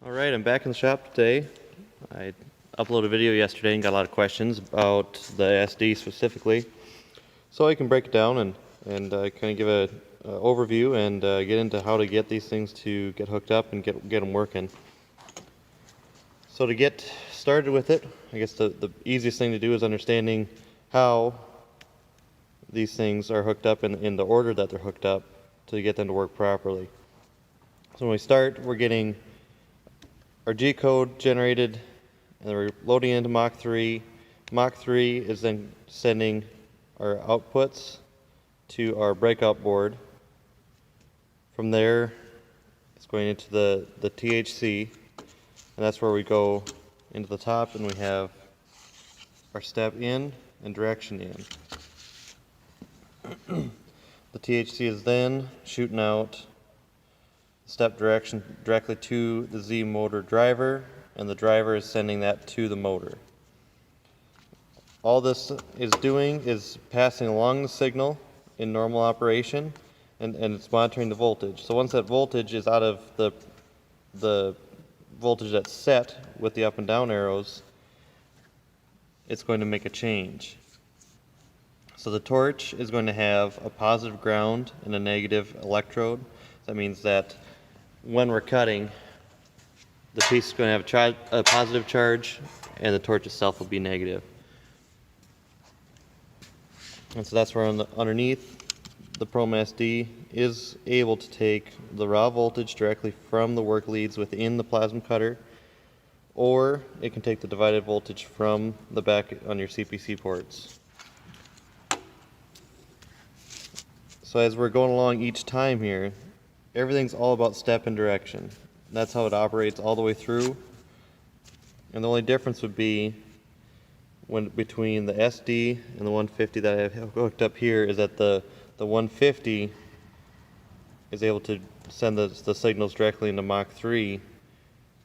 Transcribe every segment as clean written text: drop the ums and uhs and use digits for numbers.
Alright, I'm back in the shop today. I uploaded a video yesterday and got a lot of questions about the SD specifically. So I can break it down and kind of give an overview and get into how to get these things to get hooked up and get them working. So to get started with it, I guess the easiest thing to do is understanding how these things are hooked up in the order that they're hooked up to get them to work properly. So when we start, we're getting our G code generated and we're loading into Mach 3. Mach 3 is then sending our outputs to our breakout board. From there, it's going into the THC, and that's where we go into the top and we have our step in and direction in. The THC is then shooting out step direction directly to the Z motor driver, and the driver is sending that to the motor. All this is doing is passing along the signal in normal operation, and it's monitoring the voltage. So once that voltage is out of the voltage that's set with the up and down arrows, it's going to make a change. So the torch is going to have a positive ground and a negative electrode. That means that when we're cutting, the piece is going to have a positive charge and the torch itself will be negative. And so that's where underneath the Proma SD is able to take the raw voltage directly from the work leads within the plasma cutter, or it can take the divided voltage from the back on your CPC ports. So as we're going along each time here, everything's all about step and direction. That's how it operates all the way through. And the only difference would be between the SD and the 150 that I have hooked up here is that the 150 is able to send the signals directly into Mach 3,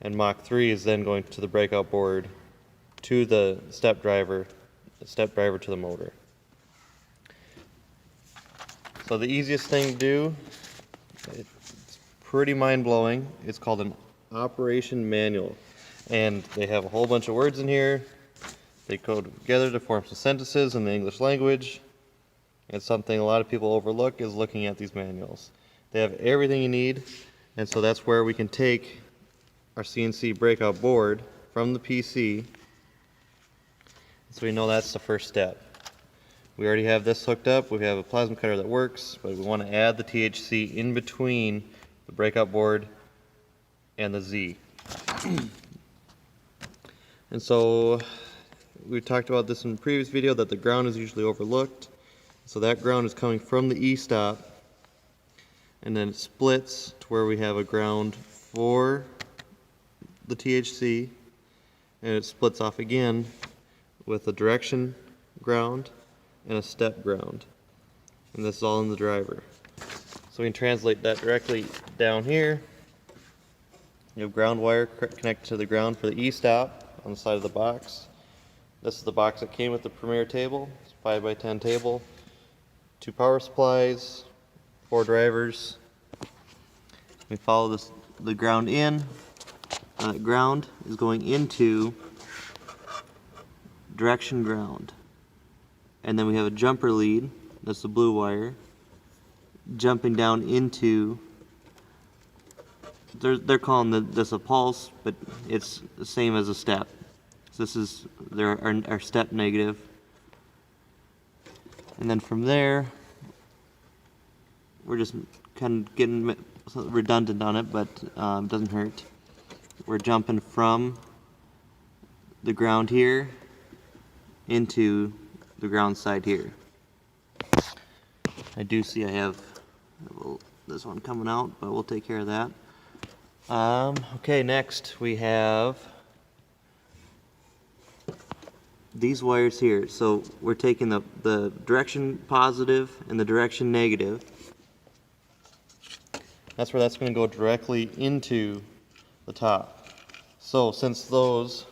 and Mach 3 is then going to the breakout board to the step driver to the motor. So the easiest thing to do, it's pretty mind-blowing, it's called an operation manual. And they have a whole bunch of words in here. They code together to form some sentences in the English language. And something a lot of people overlook is looking at these manuals. They have everything you need, and so that's where we can take our CNC breakout board from the PC. So we know that's the first step. We already have this hooked up, we have a plasma cutter that works, but we want to add the THC in between the breakout board and the Z. And so we talked about this in the previous video, that the ground is usually overlooked. So that ground is coming from the E-stop, and then it splits to where we have a ground for the THC, and it splits off again with a direction ground and a step ground, and this is all in the driver. So we can translate that directly down here. You have ground wire connected to the ground for the E-stop on the side of the box. This is the box that came with the Premier table. It's a 5x10 table. 2 power supplies, 4 drivers. We follow the ground in. Ground is going into direction ground. And then we have a jumper lead, that's the blue wire, jumping down into, they're calling this a pulse, but it's the same as a step. So this is our step negative. And then from there, we're just kind of getting redundant on it, but it doesn't hurt. We're jumping from the ground here into the ground side here. I do see I have this one coming out, but we'll take care of that. Okay, next we have these wires here. So we're taking the direction positive and the direction negative. That's where that's going to go directly into the top. So since those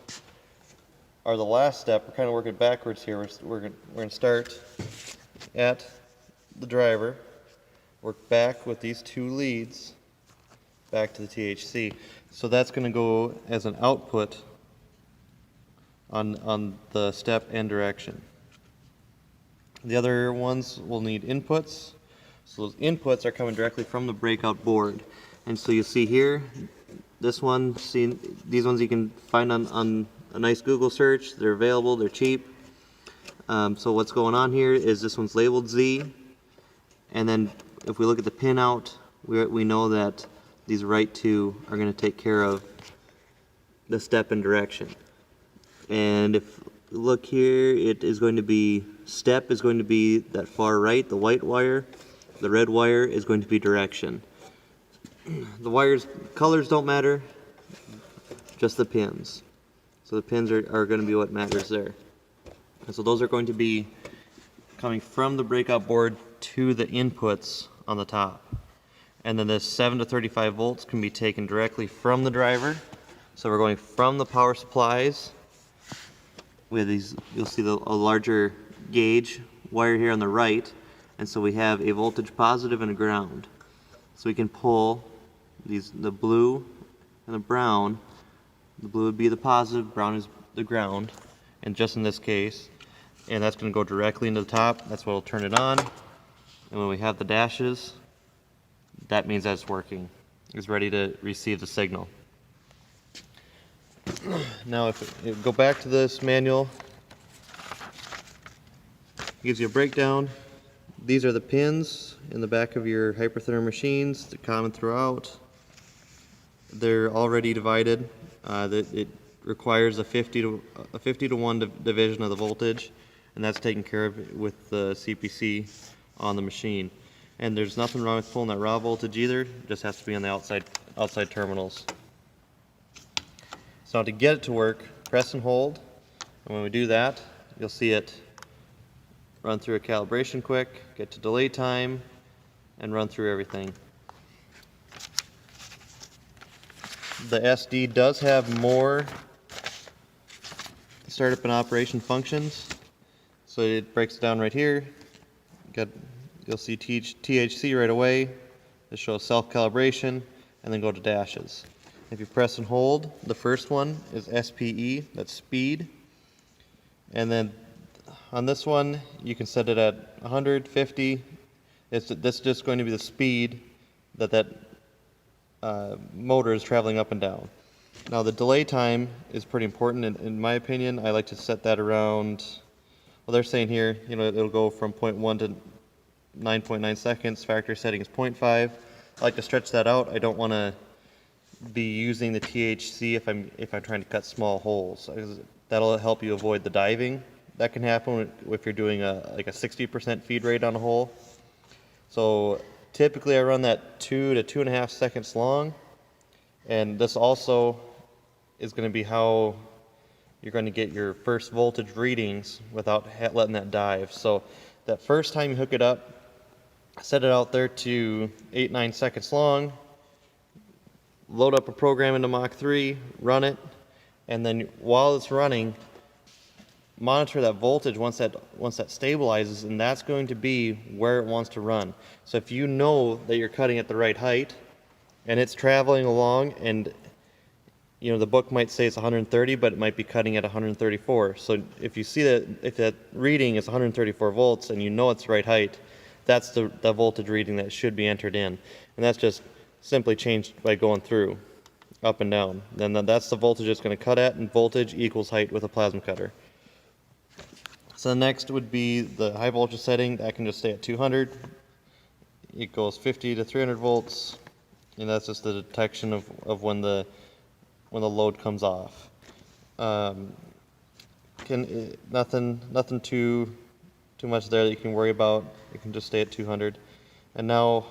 are the last step, we're kind of working backwards here. We're going to start at the driver, work back with these 2 leads, back to the THC. So that's going to go as an output on the step and direction. The other ones will need inputs. So those inputs are coming directly from the breakout board. And so you see here, this one, these ones you can find on a nice Google search. They're available, they're cheap. So what's going on here is this one's labeled Z. And then if we look at the pinout, we know that these right two are going to take care of the step and direction. And if you look here, it is going to be, step is going to be that far right, the white wire. The red wire is going to be direction. The wires, colors don't matter, just the pins. So the pins are going to be what matters there. And so those are going to be coming from the breakout board to the inputs on the top. And then this 7 to 35 volts can be taken directly from the driver. So we're going from the power supplies. We have these, you'll see a larger gauge wire here on the right. And so we have a voltage positive and a ground. So we can pull the blue and the brown. The blue would be the positive, brown is the ground, and just in this case. And that's going to go directly into the top. That's what will turn it on. And when we have the dashes, that means that it's working. It's ready to receive the signal. Now if we go back to this manual, it gives you a breakdown. These are the pins in the back of your hypertherm machines. They're common throughout. They're already divided. It requires a 50 to 1 division of the voltage, and that's taken care of with the CPC on the machine. And there's nothing wrong with pulling that raw voltage either. It just has to be on the outside terminals. So to get it to work, press and hold. And when we do that, you'll see it run through a calibration quick, get to delay time, and run through everything. The SD does have more startup and operation functions. So it breaks it down right here. You'll see THC right away. It shows self-calibration, and then go to dashes. If you press and hold, the first one is SPE, that's speed. And then on this one, you can set it at 150. This is just going to be the speed that motor is traveling up and down. Now the delay time is pretty important in my opinion. I like to set that around, well, they're saying here, it'll go from 0.1 to 9.9 seconds. Factory setting is 0.5. I like to stretch that out. I don't want to be using the THC if I'm trying to cut small holes. That'll help you avoid the diving. That can happen if you're doing like a 60% feed rate on a hole. So typically I run that 2 to 2.5 seconds long, and this also is going to be how you're going to get your first voltage readings without letting that dive. So that first time you hook it up, set it out there to 8-9 seconds long, load up a program into Mach 3, run it, and then while it's running, monitor that voltage once that stabilizes, and that's going to be where it wants to run. So if you know that you're cutting at the right height and it's traveling along, and the book might say it's 130, but it might be cutting at 134. So if you see if that reading is 134 volts and you know it's the right height, that's the voltage reading that should be entered in. And that's just simply changed by going through up and down. Then that's the voltage it's going to cut at, and voltage equals height with a plasma cutter. So the next would be the high voltage setting. That can just stay at 200. It goes 50 to 300 volts, and that's just the detection of when the load comes off. Nothing too much there that you can worry about. It can just stay at 200. And now,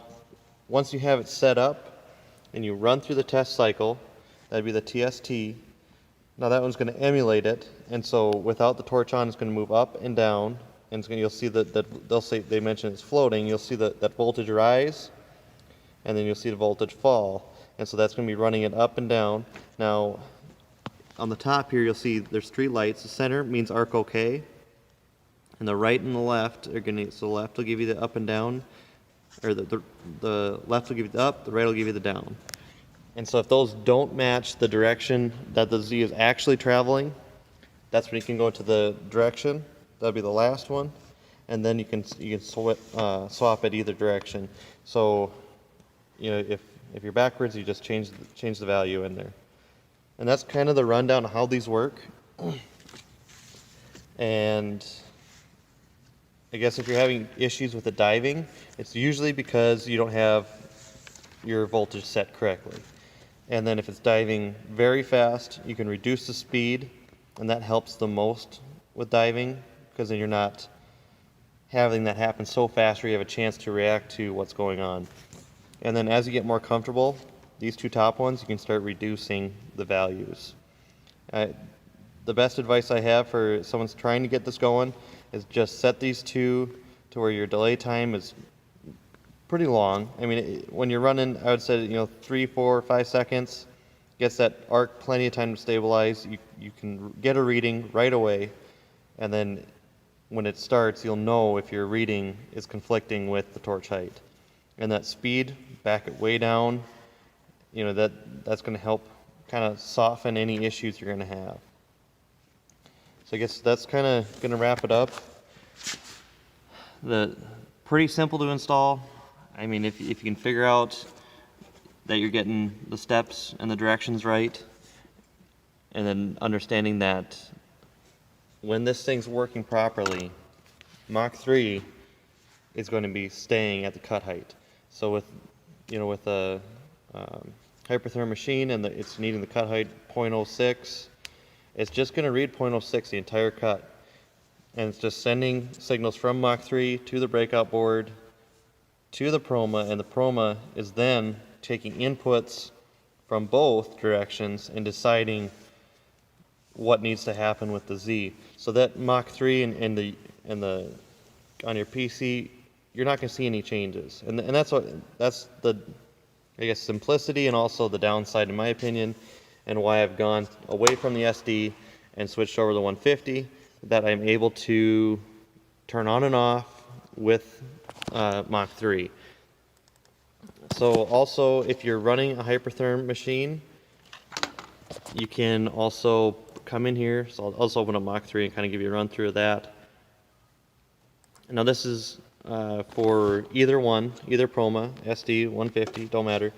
once you have it set up and you run through the test cycle, that'd be the TST. Now that one's going to emulate it, and so without the torch on, it's going to move up and down, and you'll see that they mention it's floating. You'll see that voltage rise, and then you'll see the voltage fall, and so that's going to be running it up and down. Now, on the top here, you'll see there's 3 lights. The center means arc OK, and the right and the left are going to. So the left will give you the up and down, or the left will give you the up, the right will give you the down. And so if those don't match the direction that the Z is actually traveling, that's when you can go to the direction. That'll be the last one, and then you can swap it either direction. So, if you're backwards, you just change the value in there. And that's kind of the rundown of how these work. And I guess if you're having issues with the diving, it's usually because you don't have your voltage set correctly. And then if it's diving very fast, you can reduce the speed, and that helps the most with diving, because then you're not having that happen so fast where you have a chance to react to what's going on. And then as you get more comfortable, these two top ones, you can start reducing the values. The best advice I have for someone's trying to get this going is just set these two to where your delay time is pretty long. I mean, when you're running, I would say, 3, 4, 5 seconds, gets that arc plenty of time to stabilize. You can get a reading right away, and then when it starts, you'll know if your reading is conflicting with the torch height. And that speed, back it way down, that's going to help kind of soften any issues you're going to have. So I guess that's kind of going to wrap it up. Pretty simple to install. I mean, if you can figure out that you're getting the steps and the directions right, and then understanding that when this thing's working properly, Mach 3 is going to be staying at the cut height. So with a hypertherm machine and it's needing the cut height 0.06, it's just going to read 0.06 the entire cut. And it's just sending signals from Mach 3 to the breakout board, to the Proma, and the Proma is then taking inputs from both directions and deciding what needs to happen with the Z. So that Mach 3 and the on your PC, you're not going to see any changes. And that's the, I guess, simplicity and also the downside in my opinion, and why I've gone away from the SD and switched over to the 150, that I'm able to turn on and off with Mach 3. So also, if you're running a hypertherm machine, you can also come in here. So I'll also open up Mach 3 and kind of give you a run through of that. Now this is for either Proma, SD, 150, don't matter.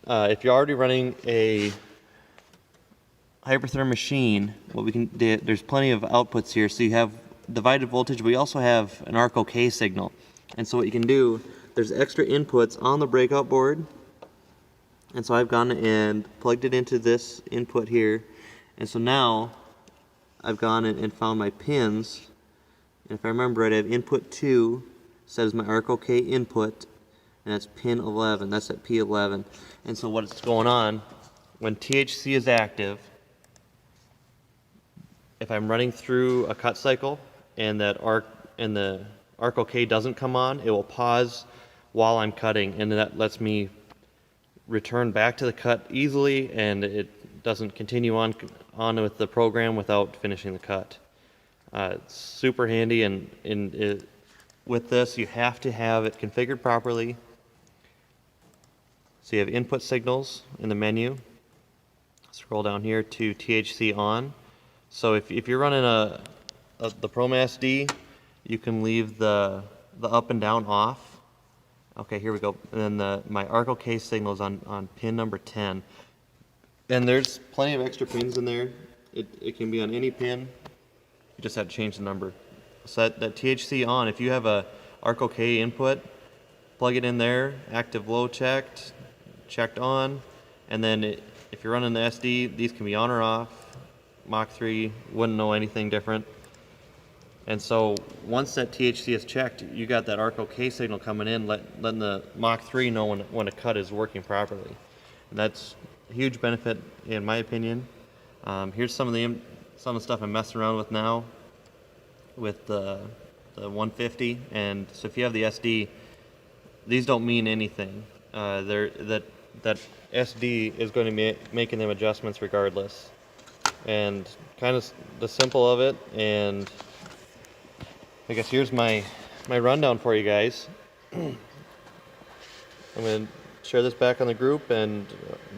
If you're already running a hypertherm machine, there's plenty of outputs here. So you have divided voltage, but we also have an arc OK signal. And so what you can do, there's extra inputs on the breakout board. And so I've gone and plugged it into this input here. And so now I've gone and found my pins. And if I remember right, I have input 2 set as my arc OK input, and that's pin 11. That's at P11. And so what's going on, when THC is active, if I'm running through a cut cycle and the arc OK doesn't come on, it will pause while I'm cutting, and that lets me return back to the cut easily, and it doesn't continue on with the program without finishing the cut. It's super handy, and with this you have to have it configured properly. So you have input signals in the menu. Scroll down here to THC on. So if you're running the Proma SD, you can leave the up and down off. Okay, here we go. And then my arc OK signal is on pin number 10. And there's plenty of extra pins in there. It can be on any pin. You just have to change the number. So that THC on, if you have a arc OK input, plug it in there, active low checked on, and then if you're running the SD, these can be on or off. Mach 3 wouldn't know anything different. And so once that THC is checked, you got that arc OK signal coming in, letting the Mach 3 know when a cut is working properly. And that's a huge benefit in my opinion. Here's some of the stuff I'm messing around with now with the 150. And so if you have the SD, these don't mean anything. That SD is going to be making them adjustments regardless. And kind of the simple of it, and I guess here's my rundown for you guys. I'm going to share this back on the group and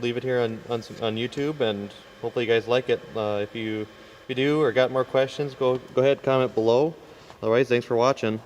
leave it here on YouTube, and hopefully you guys like it. If you do or got more questions, go ahead, comment below. Otherwise, thanks for watching.